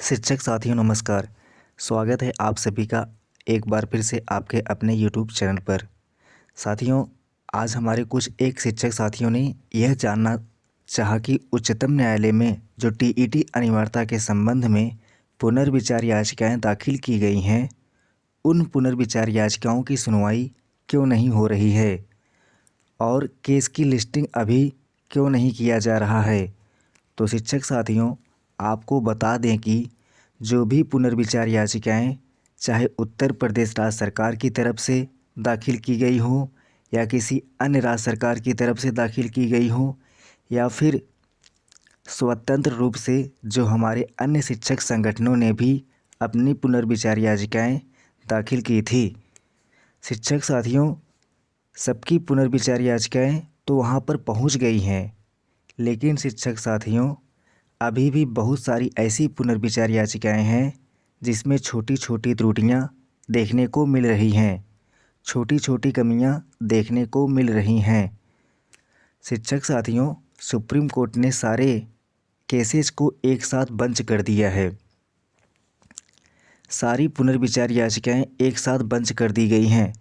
शिक्षक साथियों नमस्कार। स्वागत है आप सभी का एक बार फिर से आपके अपने यूट्यूब चैनल पर। साथियों, आज हमारे कुछ एक शिक्षक साथियों ने यह जानना चाहा कि उच्चतम न्यायालय में जो टीईटी अनिवार्यता के संबंध में पुनर्विचार याचिकाएं दाखिल की गई हैं, उन पुनर्विचार याचिकाओं की सुनवाई क्यों नहीं हो रही है और केस की लिस्टिंग अभी क्यों नहीं किया जा रहा है। तो शिक्षक साथियों, आपको बता दें कि जो भी पुनर्विचार याचिकाएं चाहे उत्तर प्रदेश राज्य सरकार की तरफ से दाखिल की गई हो या किसी अन्य राज्य सरकार की तरफ से दाखिल की गई हो या फिर स्वतंत्र रूप से जो हमारे अन्य शिक्षक संगठनों ने भी अपनी पुनर्विचार याचिकाएं दाखिल की थी, शिक्षक साथियों, सबकी पुनर्विचार याचिकाएं तो वहां पर पहुंच गई हैं, लेकिन शिक्षक साथियों, अभी भी बहुत सारी ऐसी पुनर्विचार याचिकाएं हैं जिसमें छोटी छोटी त्रुटियां देखने को मिल रही हैं, छोटी छोटी कमियां देखने को मिल रही हैं। शिक्षक साथियों, सुप्रीम कोर्ट ने सारे केसेस को एक साथ बंच कर दिया है। सारी पुनर्विचार याचिकाएं एक साथ बंच कर दी गई हैं।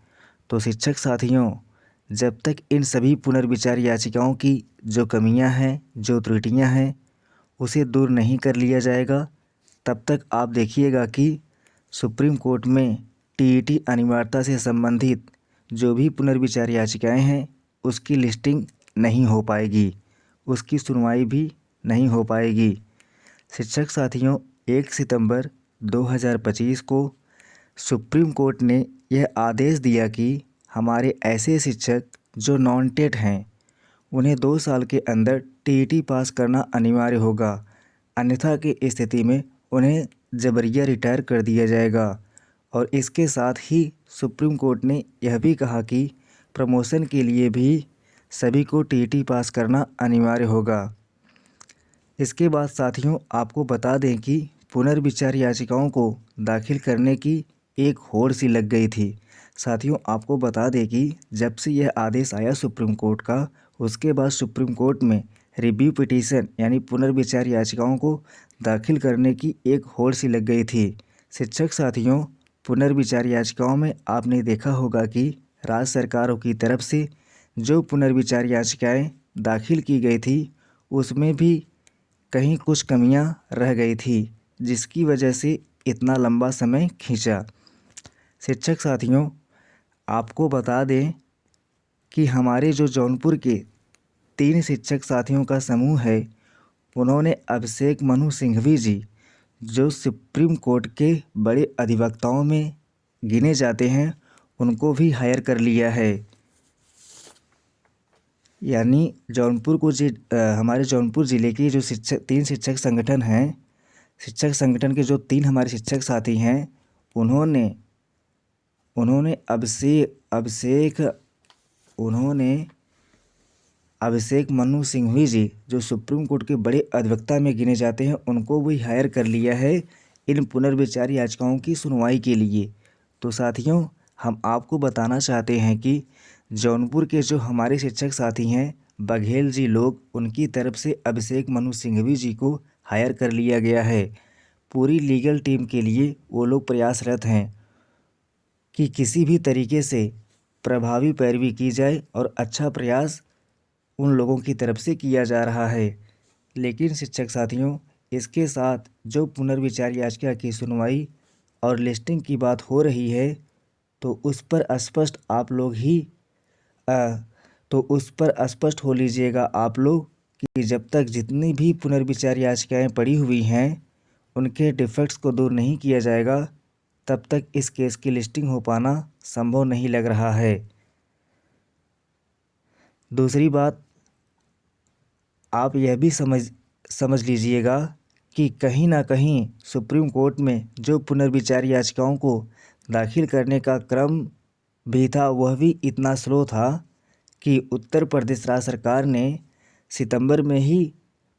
तो शिक्षक साथियों, जब तक इन सभी पुनर्विचार याचिकाओं की जो कमियां हैं, जो त्रुटियां हैं, उसे दूर नहीं कर लिया जाएगा, तब तक आप देखिएगा कि सुप्रीम कोर्ट में टीईटी अनिवार्यता से संबंधित जो भी पुनर्विचार याचिकाएं हैं, उसकी लिस्टिंग नहीं हो पाएगी, उसकी सुनवाई भी नहीं हो पाएगी। शिक्षक साथियों, 1 सितंबर 2025 को सुप्रीम कोर्ट ने यह आदेश दिया कि हमारे ऐसे शिक्षक जो नॉन टेट हैं, उन्हें 2 साल के अंदर टीईटी पास करना अनिवार्य होगा, अन्यथा की स्थिति में उन्हें जबरिया रिटायर कर दिया जाएगा। और इसके साथ ही सुप्रीम कोर्ट ने यह भी कहा कि प्रमोशन के लिए भी सभी को टीईटी पास करना अनिवार्य होगा। इसके बाद साथियों, आपको बता दें कि पुनर्विचार याचिकाओं को दाखिल करने की एक होड़ सी लग गई थी। साथियों, आपको बता दें कि जब से यह आदेश आया सुप्रीम कोर्ट का, उसके बाद सुप्रीम कोर्ट में रिव्यू पिटीशन यानी पुनर्विचार याचिकाओं को दाखिल करने की एक होड़ सी लग गई थी। शिक्षक साथियों, पुनर्विचार याचिकाओं में आपने देखा होगा कि राज्य सरकारों की तरफ से जो पुनर्विचार याचिकाएं दाखिल की गई थी, उसमें भी कहीं कुछ कमियां रह गई थी, जिसकी वजह से इतना लंबा समय खींचा। शिक्षक साथियों, आपको बता दें कि हमारे जो जौनपुर के 3 शिक्षक साथियों का समूह है, उन्होंने अभिषेक मनु सिंघवी जी, जो सुप्रीम कोर्ट के बड़े अधिवक्ताओं में गिने जाते हैं, उनको भी हायर कर लिया है। यानी जौनपुर को हमारे जौनपुर ज़िले के जो 3 शिक्षक संगठन हैं, शिक्षक संगठन के जो 3 हमारे शिक्षक साथी हैं, उन्होंने अभिषेक मनु सिंघवी जी, जो सुप्रीम कोर्ट के बड़े अधिवक्ता में गिने जाते हैं, उनको भी हायर कर लिया है इन पुनर्विचार याचिकाओं की सुनवाई के लिए। तो साथियों, हम आपको बताना चाहते हैं कि जौनपुर के जो हमारे शिक्षक साथी हैं, बघेल जी लोग, उनकी तरफ से अभिषेक मनु सिंघवी जी को हायर कर लिया गया है। पूरी लीगल टीम के लिए वो लोग प्रयासरत हैं कि किसी भी तरीके से प्रभावी पैरवी की जाए और अच्छा प्रयास उन लोगों की तरफ से किया जा रहा है। लेकिन शिक्षक साथियों, इसके साथ जो पुनर्विचार याचिका की सुनवाई और लिस्टिंग की बात हो रही है, तो उस पर स्पष्ट हो लीजिएगा आप लोग कि जब तक जितनी भी पुनर्विचार याचिकाएं पड़ी हुई हैं, उनके डिफेक्ट्स को दूर नहीं किया जाएगा, तब तक इस केस की लिस्टिंग हो पाना संभव नहीं लग रहा है। दूसरी बात, आप यह भी समझ लीजिएगा कि कहीं ना कहीं सुप्रीम कोर्ट में जो पुनर्विचार याचिकाओं को दाखिल करने का क्रम भी था, वह भी इतना स्लो था कि उत्तर प्रदेश राज्य सरकार ने सितंबर में ही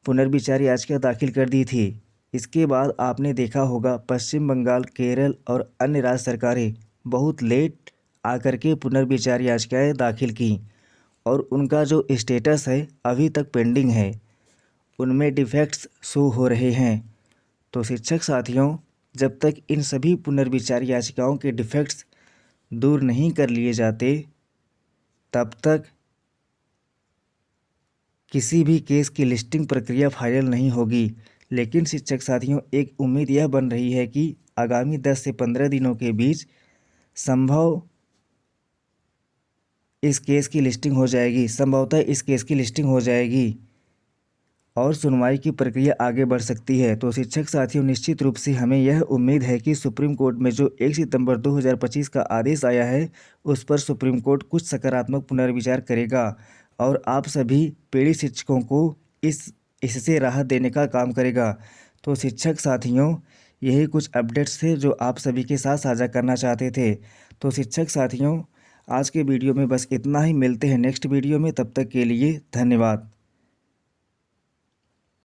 पुनर्विचार याचिका दाखिल कर दी थी। इसके बाद आपने देखा होगा पश्चिम बंगाल, केरल और अन्य राज्य सरकारें बहुत लेट आकर के पुनर्विचार याचिकाएं दाखिल की और उनका जो स्टेटस है अभी तक पेंडिंग है, उनमें डिफेक्ट्स शो हो रहे हैं। तो शिक्षक साथियों, जब तक इन सभी पुनर्विचार याचिकाओं के डिफेक्ट्स दूर नहीं कर लिए जाते, तब तक किसी भी केस की लिस्टिंग प्रक्रिया फाइनल नहीं होगी। लेकिन शिक्षक साथियों, एक उम्मीद यह बन रही है कि आगामी 10 से 15 दिनों के बीच संभव इस केस की लिस्टिंग हो जाएगी, संभवतः इस केस की लिस्टिंग हो जाएगी और सुनवाई की प्रक्रिया आगे बढ़ सकती है। तो शिक्षक साथियों, निश्चित रूप से हमें यह उम्मीद है कि सुप्रीम कोर्ट में जो 1 सितंबर 2025 का आदेश आया है, उस पर सुप्रीम कोर्ट कुछ सकारात्मक पुनर्विचार करेगा और आप सभी पीड़ित शिक्षकों को इससे राहत देने का काम करेगा। तो शिक्षक साथियों, यही कुछ अपडेट्स थे जो आप सभी के साथ साझा करना चाहते थे। तो शिक्षक साथियों, आज के वीडियो में बस इतना ही। मिलते हैं नेक्स्ट वीडियो में, तब तक के लिए धन्यवाद।